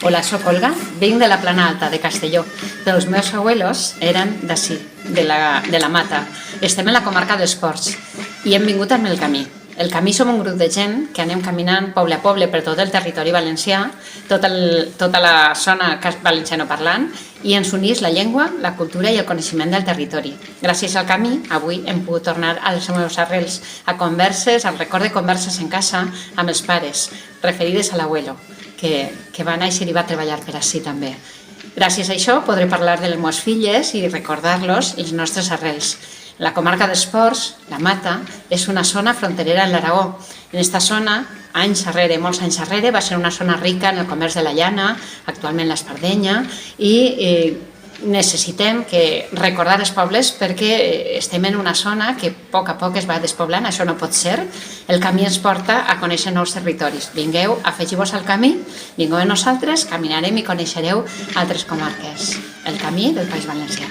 Hola, soc Olga, vinc de la Plana Alta, de Castelló, però els meus abuelos eren d'ací, de la Mata. Estem en la comarca dels Ports i hem vingut amb el camí. El camí som un grup de gent que anem caminant poble a poble per tot el territori valencià, tota la zona valencianoparlant, i ens uneix la llengua, la cultura i el coneixement del territori. Gràcies al camí, avui hem pogut tornar als meus arrels, a converses, al record de converses en casa amb els pares, referides a l'abuelo, que va néixer i va treballar per ací també. Gràcies a això podré parlar de les meves filles i recordar-los els nostres arrels. La comarca dels Ports, la Mata, és una zona fronterera en l'Aragó. En aquesta zona, molts anys darrere, va ser una zona rica en el comerç de la llana, actualment l'espardenya, i necessitem recordar els pobles perquè estem en una zona que a poc es va despoblant, això no pot ser. El camí ens porta a conèixer nous territoris. Vingueu, afegiu-vos al camí, vingueu amb nosaltres, caminarem i coneixereu altres comarques. El camí del País Valencià.